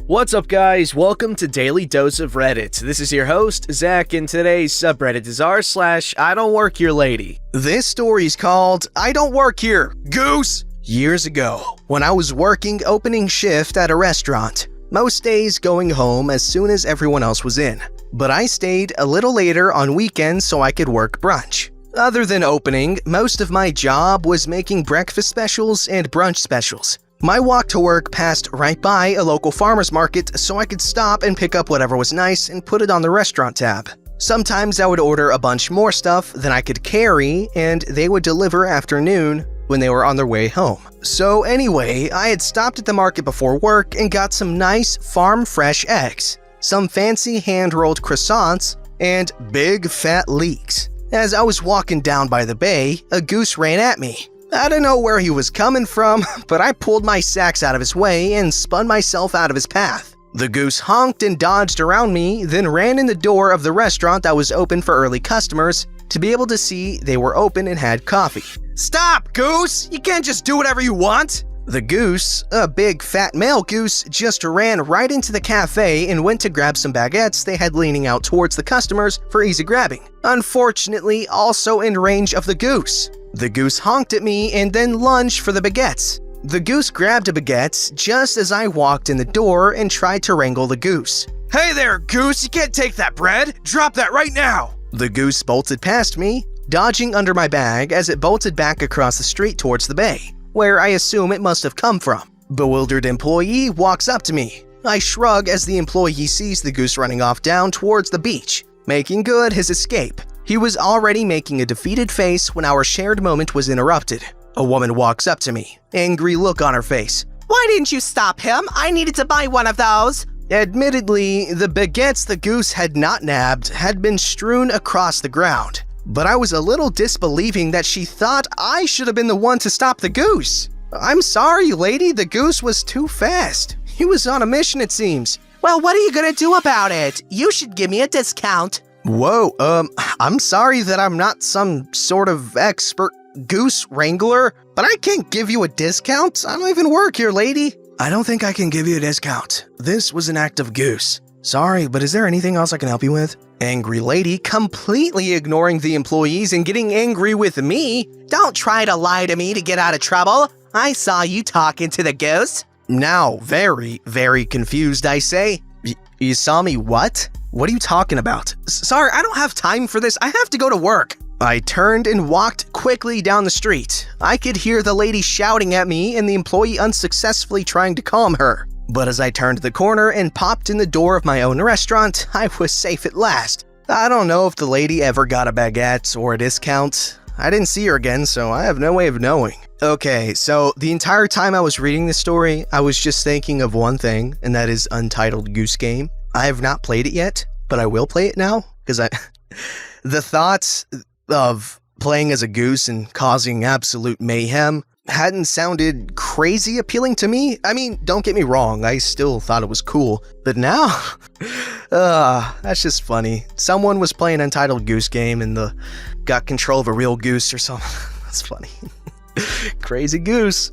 What's up, guys? Welcome to Daily Dose of Reddit. This is your host, Zach, and today's subreddit is r/IDontWorkHereLady. This story is called I Don't Work Here, Goose! Years ago, when I was working opening shift at a restaurant, most days going home as soon as everyone else was in. But I stayed a little later on weekends so I could work brunch. Other than opening, most of my job was making breakfast specials and brunch specials. My walk to work passed right by a local farmer's market, so I could stop and pick up whatever was nice and put it on the restaurant tab. Sometimes I would order a bunch more stuff than I could carry, and they would deliver after noon when they were on their way home. So anyway, I had stopped at the market before work and got some nice farm-fresh eggs, some fancy hand-rolled croissants, and big fat leeks. As I was walking down by the bay, a goose ran at me. I don't know where he was coming from, but I pulled my sacks out of his way and spun myself out of his path. The goose honked and dodged around me, then ran in the door of the restaurant that was open for early customers to be able to see they were open and had coffee. "Stop, Goose! You can't just do whatever you want!" The goose, a big fat male goose, just ran right into the cafe and went to grab some baguettes they had leaning out towards the customers for easy grabbing, unfortunately also in range of the goose. The goose honked at me and then lunged for the baguettes. The goose grabbed a baguette just as I walked in the door and tried to wrangle the goose. "Hey there, Goose, you can't take that bread! Drop that right now!" The goose bolted past me, dodging under my bag as it bolted back across the street towards the bay, where I assume it must have come from. Bewildered employee walks up to me. I shrug as the employee sees the goose running off down towards the beach, making good his escape. He was already making a defeated face when our shared moment was interrupted. A woman walks up to me, angry look on her face. "Why didn't you stop him? I needed to buy one of those." Admittedly, the baguettes the goose had not nabbed had been strewn across the ground, but I was a little disbelieving that she thought I should have been the one to stop the goose. "I'm sorry, lady, the goose was too fast. He was on a mission, it seems." "Well, what are you gonna do about it? You should give me a discount." "Whoa, I'm sorry that I'm not some sort of expert goose wrangler, but I can't give you a discount. I don't even work here, lady." "I don't think I can give you a discount. This was an act of goose. Sorry, but is there anything else I can help you with?" Angry lady, completely ignoring the employees and getting angry with me. "Don't try to lie to me to get out of trouble. I saw you talking to the goose." Now, very, very confused, I say. You saw me what? What are you talking about? Sorry, I don't have time for this. I have to go to work." I turned and walked quickly down the street. I could hear the lady shouting at me and the employee unsuccessfully trying to calm her. But as I turned the corner and popped in the door of my own restaurant, I was safe at last. I don't know if the lady ever got a baguette or a discount. I didn't see her again, so I have no way of knowing. Okay, so the entire time I was reading this story, I was just thinking of one thing, and that is Untitled Goose Game. I have not played it yet, but I will play it now, because the thoughts of playing as a goose and causing absolute mayhem hadn't sounded crazy appealing to me. I mean, don't get me wrong, I still thought it was cool, but now, that's just funny. Someone was playing Untitled Goose Game and got control of a real goose or something. That's funny. Crazy goose.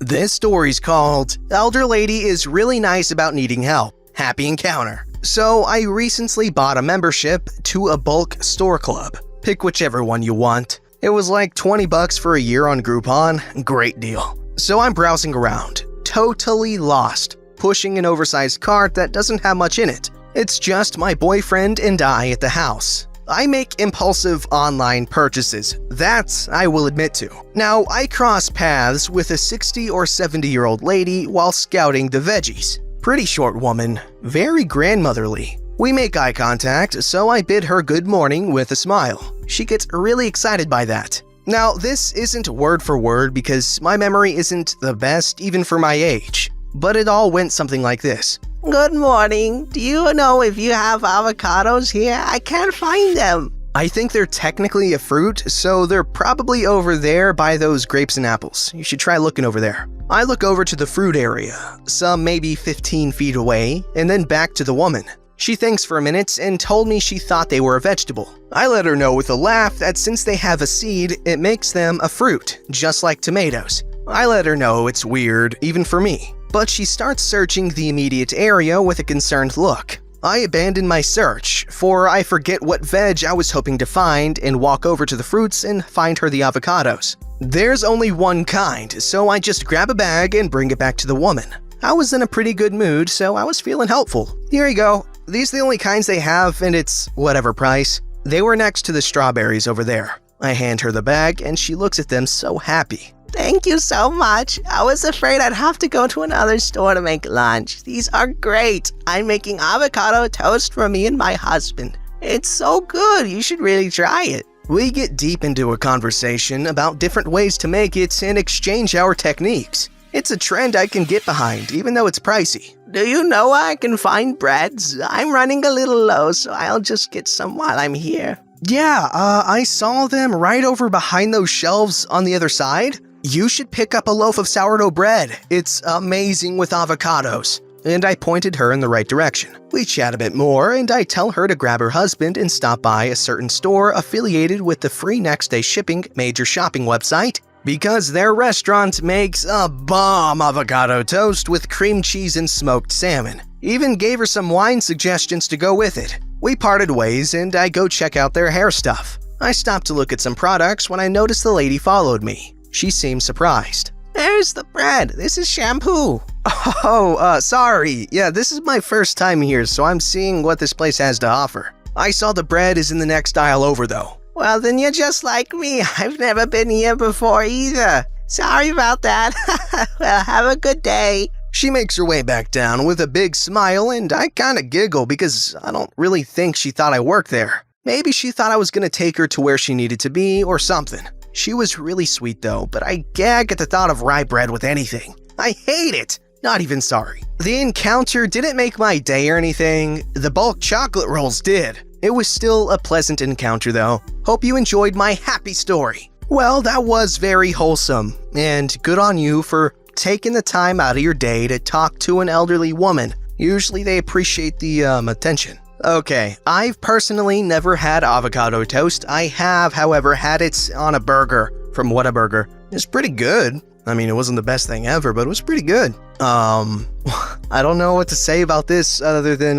This story's called Elder Lady is Really Nice About Needing Help. Happy encounter. So I recently bought a membership to a bulk store club. Pick whichever one you want. It was like $20 for a year on Groupon. Great deal. So I'm browsing around, totally lost, pushing an oversized cart that doesn't have much in it. It's just my boyfriend and I at the house. I make impulsive online purchases, that I will admit to. Now, I cross paths with a 60 or 70-year-old lady while scouting the veggies. Pretty short woman, very grandmotherly. We make eye contact, so I bid her good morning with a smile. She gets really excited by that. Now, this isn't word for word because my memory isn't the best even for my age, but it all went something like this. "Good morning. Do you know if you have avocados here? I can't find them." I think they're technically a fruit, so they're probably over there by those grapes and apples. You should try looking over there. I look over to the fruit area, some maybe 15 feet away, and then back to the woman. She thinks for a minute and told me she thought they were a vegetable. I let her know with a laugh that since they have a seed, it makes them a fruit, just like tomatoes. I let her know it's weird, even for me. but she starts searching the immediate area with a concerned look. I abandon my search, for I forget what veg I was hoping to find and walk over to the fruits and find her the avocados. There's only one kind, so I just grab a bag and bring it back to the woman. I was in a pretty good mood, so I was feeling helpful. Here you go. These are the only kinds they have, and it's whatever price. They were next to the strawberries over there. I hand her the bag, and she looks at them so happy. Thank you so much. I was afraid I'd have to go to another store to make lunch. These are great. I'm making avocado toast for me and my husband. It's so good. You should really try it. We get deep into a conversation about different ways to make it and exchange our techniques. It's a trend I can get behind, even though it's pricey. Do you know where I can find breads? I'm running a little low, so I'll just get some while I'm here. Yeah, I saw them right over behind those shelves on the other side. You should pick up a loaf of sourdough bread. It's amazing with avocados. And I pointed her in the right direction. We chat a bit more, and I tell her to grab her husband and stop by a certain store affiliated with the free next-day shipping major shopping website, because their restaurant makes a bomb avocado toast with cream cheese and smoked salmon. Even gave her some wine suggestions to go with it. We parted ways, and I go check out their hair stuff. I stopped to look at some products when I noticed the lady followed me. She seemed surprised. There's the bread. This is shampoo. Oh, sorry. Yeah, this is my first time here, so I'm seeing what this place has to offer. I saw the bread is in the next aisle over, though. Well, then you're just like me. I've never been here before either. Sorry about that. Well, have a good day. She makes her way back down with a big smile, and I kinda giggle because I don't really think she thought I worked there. Maybe she thought I was gonna take her to where she needed to be or something. She was really sweet though, but I gag at the thought of rye bread with anything. I hate it. Not even sorry. The encounter didn't make my day or anything. The bulk chocolate rolls did. It was still a pleasant encounter though. Hope you enjoyed my happy story. Well, that was very wholesome, and good on you for taking the time out of your day to talk to an elderly woman. Usually they appreciate the attention. Okay, I've personally never had avocado toast. I have, however, had it on a burger from Whataburger. It's pretty good. I mean, it wasn't the best thing ever, but it was pretty good. I don't know what to say about this other than,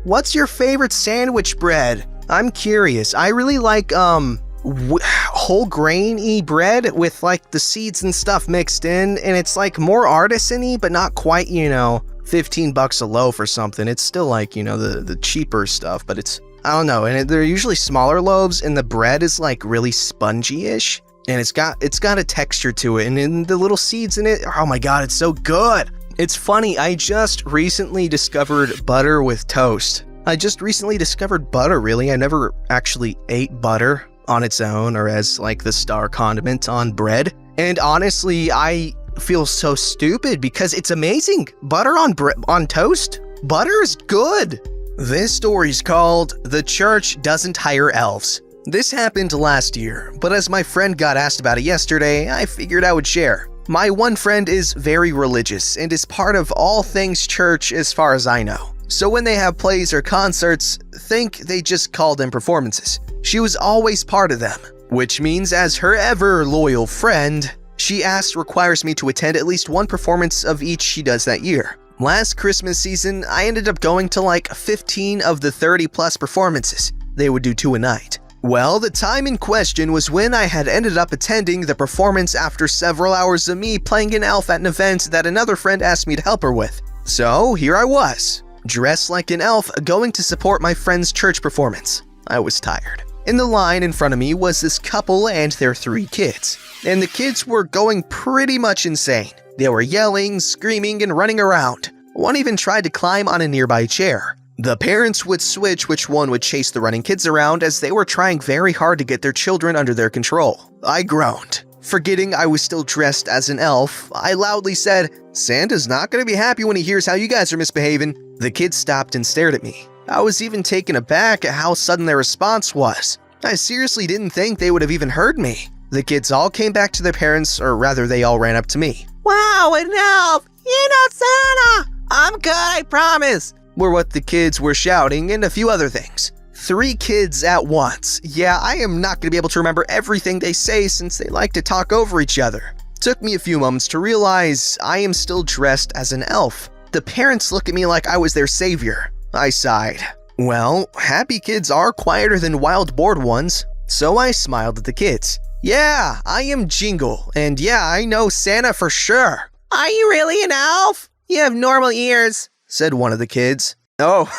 what's your favorite sandwich bread? I'm curious. I really like, whole grain-y bread with, like, the seeds and stuff mixed in, and it's, like, more artisan-y, but not quite, you know, $15 a loaf or something. It's still like, you know, the cheaper stuff, but it's, I don't know, and they're usually smaller loaves, and the bread is like really spongy-ish, and it's got a texture to it, and in the little seeds in it, oh my god, it's so good. It's funny, I just recently discovered butter with toast. I just recently discovered butter, really. I never actually ate butter on its own or as like the star condiment on bread, and honestly, I feel so stupid because it's amazing. Butter on toast? Butter is good. This story's called The Church Doesn't Hire Elves. This happened last year, but as my friend got asked about it yesterday, I figured I would share. My one friend is very religious and is part of all things church as far as I know. So when they have plays or concerts, think they just call them performances. She was always part of them, which means as her ever loyal friend, she requires me to attend at least one performance of each she does that year. Last Christmas season, I ended up going to like 15 of the 30 plus performances. They would do 2 a night. Well, the time in question was when I had ended up attending the performance after several hours of me playing an elf at an event that another friend asked me to help her with. So here I was, dressed like an elf, going to support my friend's church performance. I was tired. In the line in front of me was this couple and their 3 kids. And the kids were going pretty much insane. They were yelling, screaming, and running around. One even tried to climb on a nearby chair. The parents would switch which one would chase the running kids around as they were trying very hard to get their children under their control. I groaned. Forgetting I was still dressed as an elf, I loudly said, "Santa's not going to be happy when he hears how you guys are misbehaving." The kids stopped and stared at me. I was even taken aback at how sudden their response was. I seriously didn't think they would have even heard me. The kids all came back to their parents, or rather they all ran up to me. "Wow, an elf! You're not Santa! I'm good, I promise!" were what the kids were shouting, and a few other things. 3 kids at once. Yeah, I am not going to be able to remember everything they say since they like to talk over each other. Took me a few moments to realize I am still dressed as an elf. The parents look at me like I was their savior. I sighed. Well, happy kids are quieter than wild bored ones, so I smiled at the kids. Yeah, I am Jingle, and yeah, I know Santa for sure. Are you really an elf? You have normal ears, said one of the kids. Oh,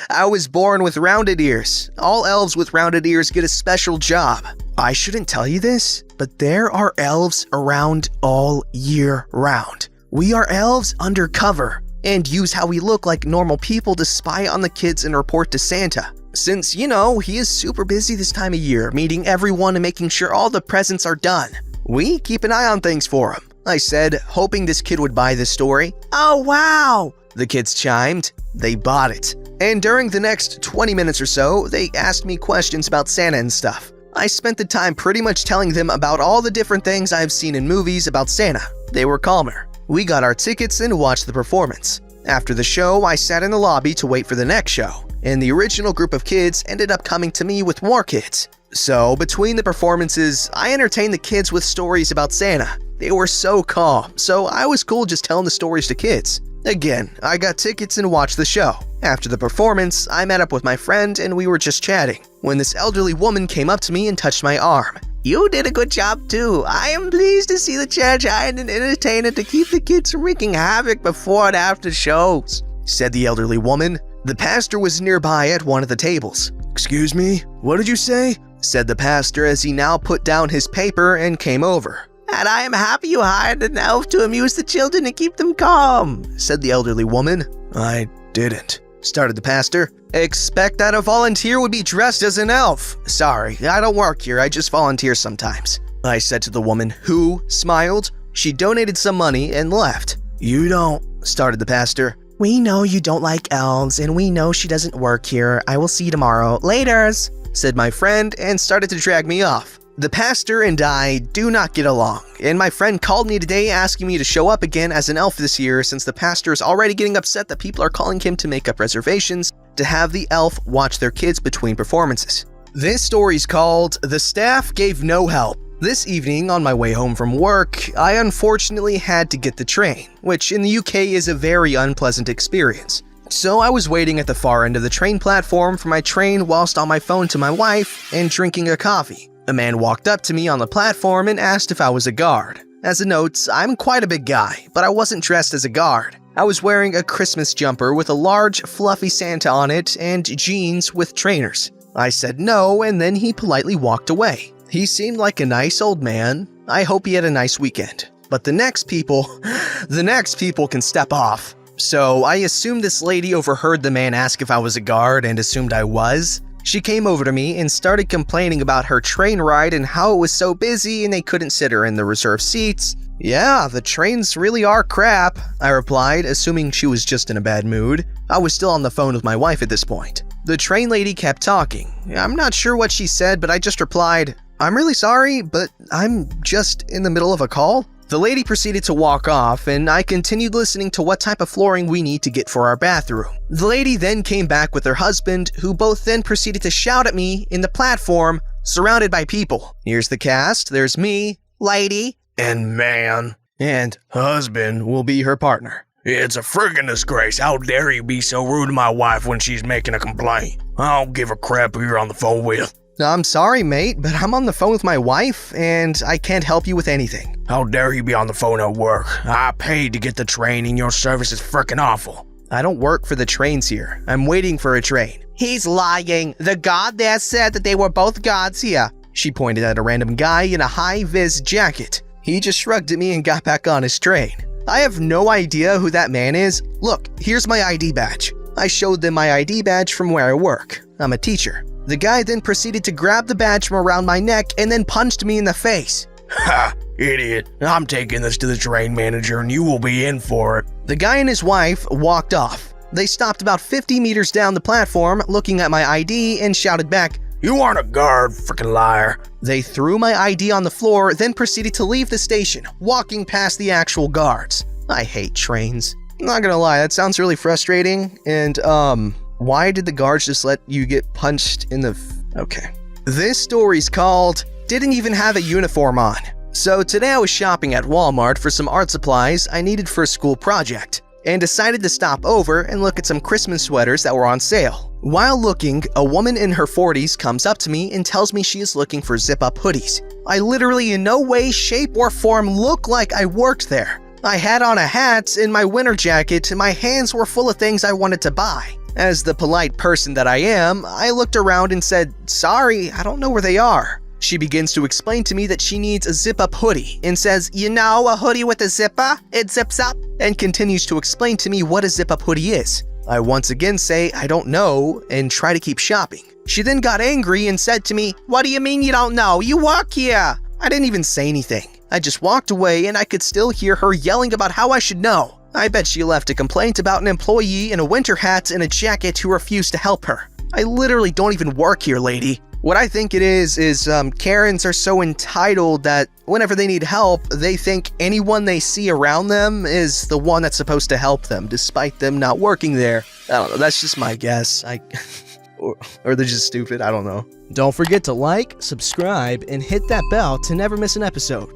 I was born with rounded ears. All elves with rounded ears get a special job. I shouldn't tell you this, but there are elves around all year round. We are elves undercover and use how we look like normal people to spy on the kids and report to Santa. Since, he is super busy this time of year, meeting everyone and making sure all the presents are done. We keep an eye on things for him, I said, hoping this kid would buy this story. Oh, wow, the kids chimed. They bought it. And during the next 20 minutes or so, they asked me questions about Santa and stuff. I spent the time pretty much telling them about all the different things I've seen in movies about Santa. They were calmer. We got our tickets and watched the performance. After the show, I sat in the lobby to wait for the next show, and the original group of kids ended up coming to me with more kids. So, between the performances, I entertained the kids with stories about Santa. They were so calm, so I was cool just telling the stories to kids. Again, I got tickets and watched the show. After the performance, I met up with my friend and we were just chatting, when this elderly woman came up to me and touched my arm. You did a good job too. I am pleased to see the church hired an entertainer to keep the kids from wreaking havoc before and after shows, said the elderly woman. The pastor was nearby at one of the tables. Excuse me, what did you say? Said the pastor as he now put down his paper and came over. And I am happy you hired an elf to amuse the children and keep them calm, said the elderly woman. I didn't, started the pastor. Expect that a volunteer would be dressed as an elf. Sorry, I don't work here, I just volunteer sometimes, I said to the woman, who smiled. She donated some money and left. You don't, started the pastor. We know you don't like elves, and we know she doesn't work here. I will see you tomorrow. Laters, said my friend and started to drag me off. The pastor and I do not get along, and my friend called me today asking me to show up again as an elf this year since the pastor is already getting upset that people are calling him to make up reservations to have the elf watch their kids between performances. This story's called The Staff Gave No Help. This evening, on my way home from work, I unfortunately had to get the train, which in the UK is a very unpleasant experience. So I was waiting at the far end of the train platform for my train whilst on my phone to my wife and drinking a coffee. A man walked up to me on the platform and asked if I was a guard. As a note, I'm quite a big guy, but I wasn't dressed as a guard. I was wearing a Christmas jumper with a large, fluffy Santa on it and jeans with trainers. I said no, and then he politely walked away. He seemed like a nice old man. I hope he had a nice weekend. But the next people can step off. So I assumed this lady overheard the man ask if I was a guard and assumed I was. She came over to me and started complaining about her train ride and how it was so busy and they couldn't sit her in the reserved seats. Yeah, the trains really are crap, I replied, assuming she was just in a bad mood. I was still on the phone with my wife at this point. The train lady kept talking. I'm not sure what she said, but I just replied, I'm really sorry, but I'm just in the middle of a call. The lady proceeded to walk off, and I continued listening to what type of flooring we need to get for our bathroom. The lady then came back with her husband, who both then proceeded to shout at me in the platform, surrounded by people. Here's the cast. There's me, lady, and man, and husband will be her partner. It's a friggin' disgrace. How dare you be so rude to my wife when she's making a complaint? I don't give a crap who you're on the phone with. I'm sorry, mate, but I'm on the phone with my wife, and I can't help you with anything. How dare you be on the phone at work? I paid to get the train, and your service is frickin' awful. I don't work for the trains here. I'm waiting for a train. He's lying. The god there said that they were both gods here. She pointed at a random guy in a high-vis jacket. He just shrugged at me and got back on his train. I have no idea who that man is. Look, here's my ID badge. I showed them my ID badge from where I work. I'm a teacher. The guy then proceeded to grab the badge from around my neck and then punched me in the face. Ha! Idiot. I'm taking this to the train manager and you will be in for it. The guy and his wife walked off. They stopped about 50 meters down the platform, looking at my ID and shouted back, You aren't a guard, frickin' liar. They threw my ID on the floor, then proceeded to leave the station, walking past the actual guards. I hate trains. I'm not gonna lie, that sounds really frustrating, and why did the guards just let you get punched in the okay. This story's called Didn't Even Have a Uniform On. So today I was shopping at Walmart for some art supplies I needed for a school project, and decided to stop over and look at some Christmas sweaters that were on sale. While looking, a woman in her 40s comes up to me and tells me she is looking for zip-up hoodies. I literally in no way, shape, or form look like I worked there. I had on a hat and my winter jacket, and my hands were full of things I wanted to buy. As the polite person that I am, I looked around and said, "Sorry, I don't know where they are." She begins to explain to me that she needs a zip-up hoodie and says, "You know, a hoodie with a zipper? It zips up," and continues to explain to me what a zip-up hoodie is. I once again say I don't know and try to keep shopping. She then got angry and said to me, "What do you mean you don't know? You work here." I didn't even say anything. I just walked away and I could still hear her yelling about how I should know. I bet she left a complaint about an employee in a winter hat and a jacket who refused to help her. I literally don't even work here, lady. What I think it is Karens are so entitled that whenever they need help, they think anyone they see around them is the one that's supposed to help them, despite them not working there. I don't know, that's just my guess. Or they're just stupid, I don't know. Don't forget to like, subscribe, and hit that bell to never miss an episode.